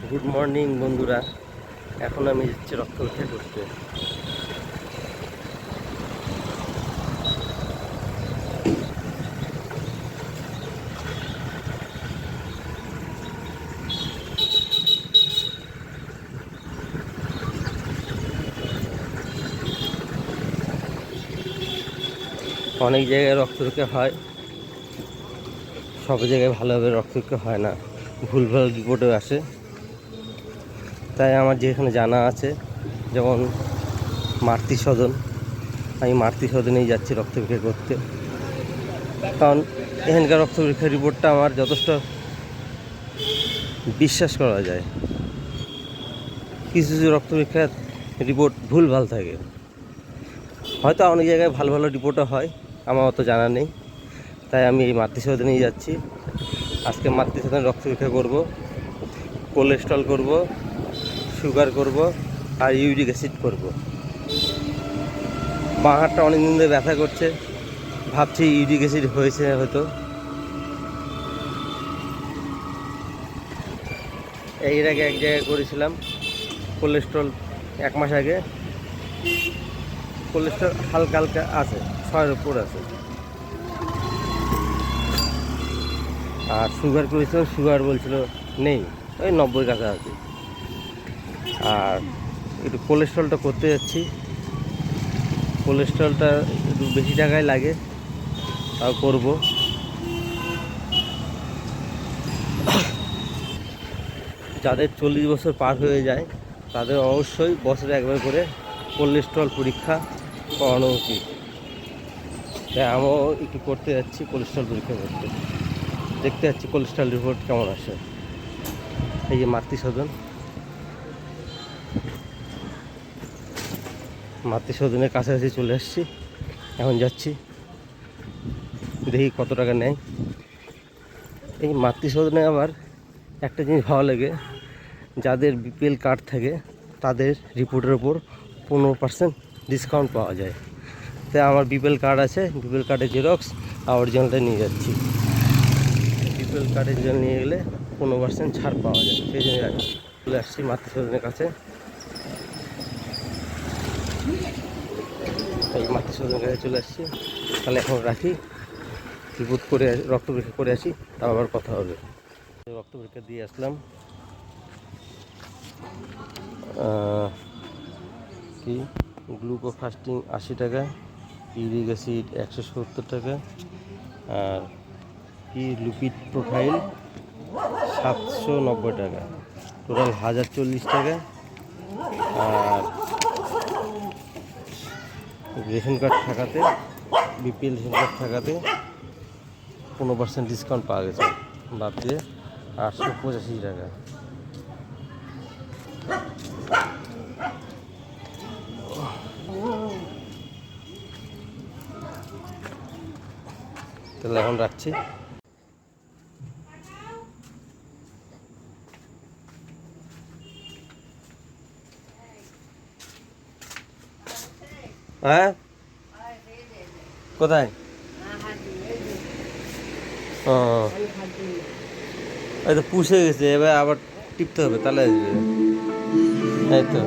Good morning বন্ধুরা। এখন আমি যাচ্ছি রক্ত পরীক্ষা করতে। অনেক জায়গায় রক্ত পরীক্ষা হয়, সব জায়গায় ভালোভাবে রক্ত পরীক্ষা হয় না, ভুলভাল রিপোর্টও আসে। তাই আমার যেখানে জানা আছে, যেমন মাতৃ সদন, আমি মাতৃ সদনেই যাচ্ছি রক্ত পরীক্ষা করতে। কারণ এখানকার রক্ত পরীক্ষার রিপোর্টটা আমার যথেষ্ট বিশ্বাস করা যায়। কিছু কিছু রক্ত পরীক্ষার রিপোর্ট ভুলভাল থাকে, হয়তো অনেক জায়গায় ভালো ভালো রিপোর্টও হয়, আমার অত জানা নেই। তাই আমি এই মাতৃ সদনেই যাচ্ছি। আজকে মাতৃ সদনে রক্ত পরীক্ষা করবো, কোলেস্ট্রল করব, সুগার করব, আর ইউরিক অ্যাসিড করব। বাঁ হাতটা অনেক দিন ধরে ব্যথা করছে, ভাবছি ইউরিক অ্যাসিড হয়েছে হয়তো। এর আগে এক জায়গায় করেছিলাম কোলেস্ট্রল, 1 মাস আগে। কোলেস্ট্রল হালকা হালকা আছে, 6-এর উপর আছে। আর সুগার করেছিলাম, সুগার বলছিল নেই, ওই 90 কাছাকাছি। আর একটু কোলেস্ট্রলটা করতে যাচ্ছি। কোলেস্ট্রলটা একটু বেশি টাকায় লাগে, তাও করবো। যাদের 40 বছর পার হয়ে যায় তাদের অবশ্যই বছরে একবার করে কোলেস্ট্রল পরীক্ষা করানো উচিত। তাই আমিও একটু করতে যাচ্ছি, কোলেস্ট্রল পরীক্ষা করতে। দেখতে যাচ্ছি কোলেস্ট্রল রিপোর্ট কেমন আসে। এই যে মাতৃ সদন, মাতৃ সদনের কাছাকাছি চলে আসছি। এখন যাচ্ছি, দেখি কত টাকা নেয়। এই মাতৃ সদনে আবার একটা জিনিস ভালো লাগে, যাদের বিপিএল কার্ড থাকে তাদের রিপোর্টের ওপর 15% ডিসকাউন্ট পাওয়া যায়। তাই আমার বিপিএল কার্ড আছে, বিপিএল কার্ডের জেরক্স আর অরিজিনালটা নিয়ে যাচ্ছি। বিপিএল কার্ডের জন্য নিয়ে গেলে 15% ছাড় পাওয়া যায়, সেই জন্য চলে আসছি মাতৃ সদনের কাছে। এই মাতৃ সদনের কাছে চলে আসছি। তাহলে এখন রাখি, রিপোর্ট করে রক্ত পরীক্ষা করে আসি, তাও আবার কথা হবে। রক্ত পরীক্ষা দিয়ে আসলাম। কি গ্লুকো ফাস্টিং 80 টাকা, ইউরিক অ্যাসিড 170 টাকা, আর কি লিপিড প্রোফাইল 790 টাকা, টোটাল 1040 টাকা। আর রেশন কার্ড থাকাতে, বিপিএল রেশন কার্ড থাকাতে 15% ডিসকাউন্ট পাওয়া গেছে, বাদ দিয়ে 885 টাকা। তাহলে এখন রাখছি। হ্যাঁ, কোথায়? ও, এই তো পুষে গেছে, এবার আবার টিপতে হবে, তাহলে আসবে। এই তো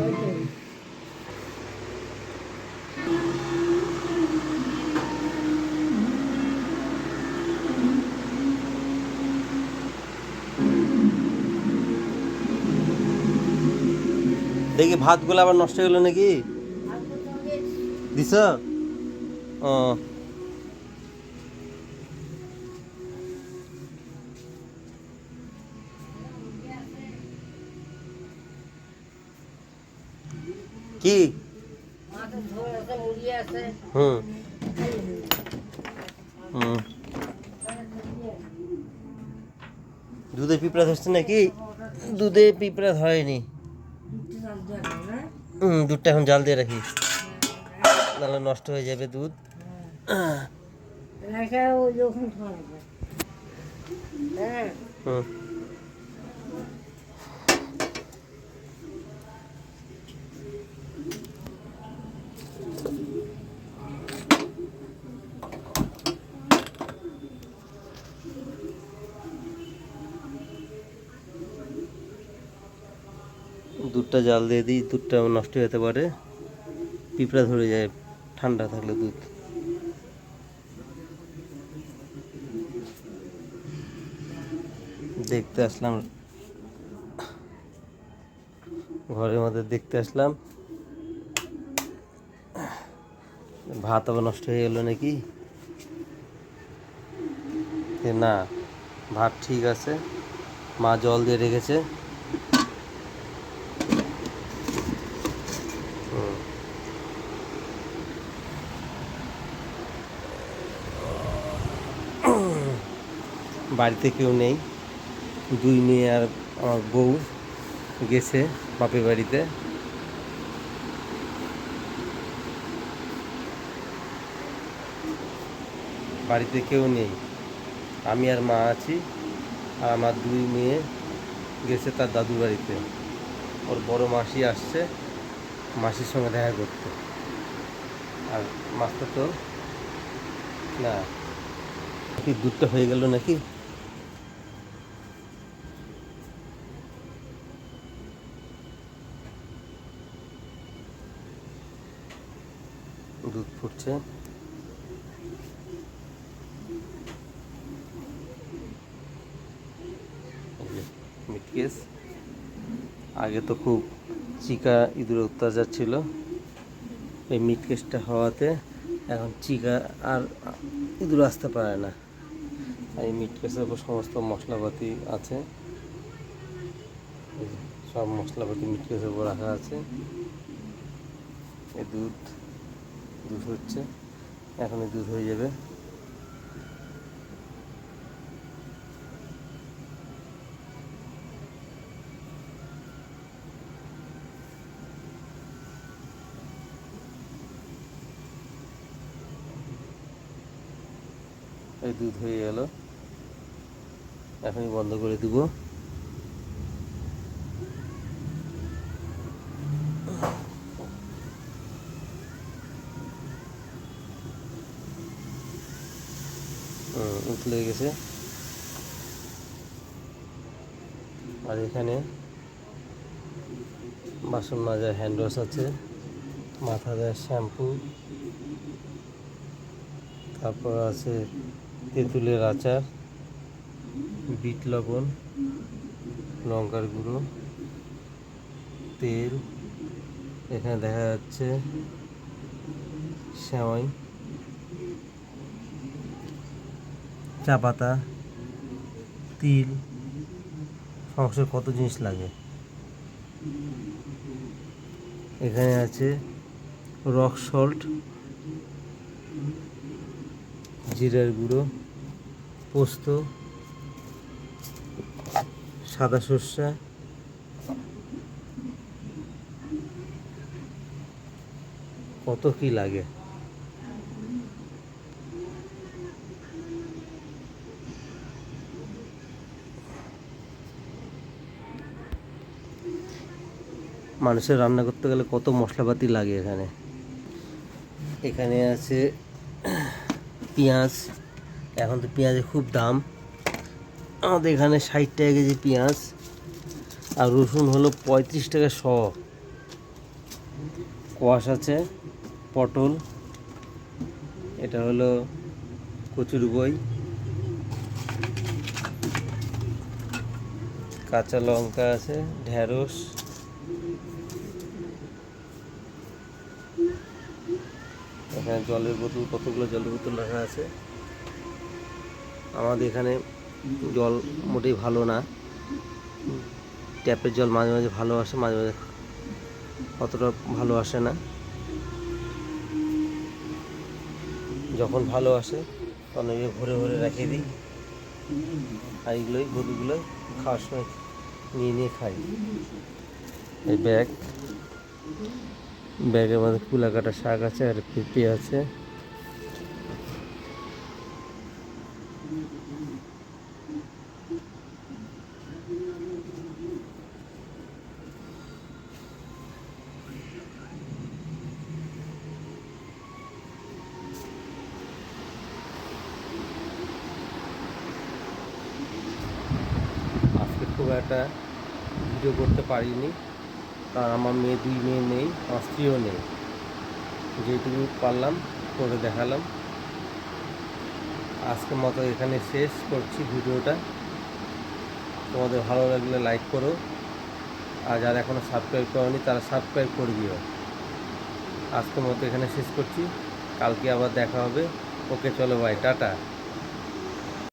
দেখি ভাতগুলো আবার নষ্ট হয়ে গেলো নাকি? দিছ? ও, কি? হুম হুম, দুধে পিঁপড়া ধরছে নাকি? দুধে পিঁপড়া ধরেনি। দুধটা এখন জাল দিয়ে রাখি, নাহলে নষ্ট হয়ে যাবে দুধ। হুম, দুধটা জাল দিয়ে দিই, দুধটা নষ্ট হয়ে যেতে পারে, পিঁপড়া ধরে যায় ঠান্ডা থাকলে দুধ। দেখতে আসলাম, ঘরের মধ্যে দেখতে আসলাম, ভাত আবার নষ্ট হয়ে গেল নাকি। না, ভাত ঠিক আছে, মা জল দিয়ে রেখেছে। বাড়িতে কেউ নেই, দুই মেয়ে আর আমার বউ গেছে বাপের বাড়িতে। বাড়িতে কেউ নেই, আমি আর মা আছি, আর আমার দুই মেয়ে গেছে তার দাদুর বাড়িতে। ওর বড় মাসি আসছে মাসির সঙ্গে দেখা করতে। আর মাছটা তো না, কি দুধটা হয়ে গেল নাকি। দুধ ফুটছে, মিট কেস। আগে তো খুব চিকা ইঁদুরের অত্যাচার ছিল, এই মিট কেসটা হওয়াতে এখন চিকা আর ইঁদুর আসতে পারে না। আর এই মিট কেসের উপর সমস্ত মশলাপাতি আছে, সব মশলাপাতি মিট কেসের উপর রাখা আছে। এই দুধ হচ্ছে, এখন এই দুধ হয়ে যাবে। এই দুধ হয়ে গেল, এখনই বন্ধ করে দিব। উতলে গেছে। আর এখানে বাসন মাজার হ্যান্ড ওয়াশ আছে, মাথা দেওয়ার শ্যাম্পু, তারপর আছে তেঁতুলের আচার, বিট লবণ, লঙ্কার গুঁড়ো, তেল, এখানে দেখা যাচ্ছে সেমাই, চা পাতা, তিল, সংসারে কত জিনিস লাগে। এখানে আছে রক সল্ট, জিরার গুঁড়ো, পোস্ত, সাদা সর্ষে, কত কি লাগে। মানুষের রান্না করতে গেলে কত মশলাপাতি লাগে। এখানে আছে পেঁয়াজ, এখন তো পেঁয়াজের খুব দাম, আমাদের এখানে 60 টাকা কেজি পেঁয়াজ, আর রসুন হলো 35 টাকা শ। কোয়াশ আছে, পটল, এটা হলো কচুর বই, কাঁচা লঙ্কা আছে, ঢেঁড়স, এখানে জলের বোতল, কতগুলো জলের বোতল রাখা আছে। আমাদের এখানে জল মোটেই ভালো না, ট্যাপের জল মাঝে মাঝে ভালো আসে, মাঝে মাঝে অতটা ভালো আসে না। যখন ভালো আসে তখন ভরে ভরে রেখে দিই, আর এইগুলোই বোতলগুলো খাওয়ার সময় নিয়ে খাই। এই ব্যাগের মধ্যে কুলা কাটা শাক আছে, আর পেঁপে আছে। আজকে খুব একটা ভিডিও করতে পারিনি, কারণ আমার দুই মেয়ে নেই, আমার স্ত্রীও নেই। যেটুকু পারলাম করে দেখালাম। আজকের মতো এখানে শেষ করছি ভিডিওটা। তোমাদের ভালো লাগলে লাইক করো, আর যারা এখনও সাবস্ক্রাইব করোনি তারা সাবস্ক্রাইব করে দিও। আজকের মতো এখানে শেষ করছি, কালকে আবার দেখা হবে। ওকে, চলো, বাই, টাটা।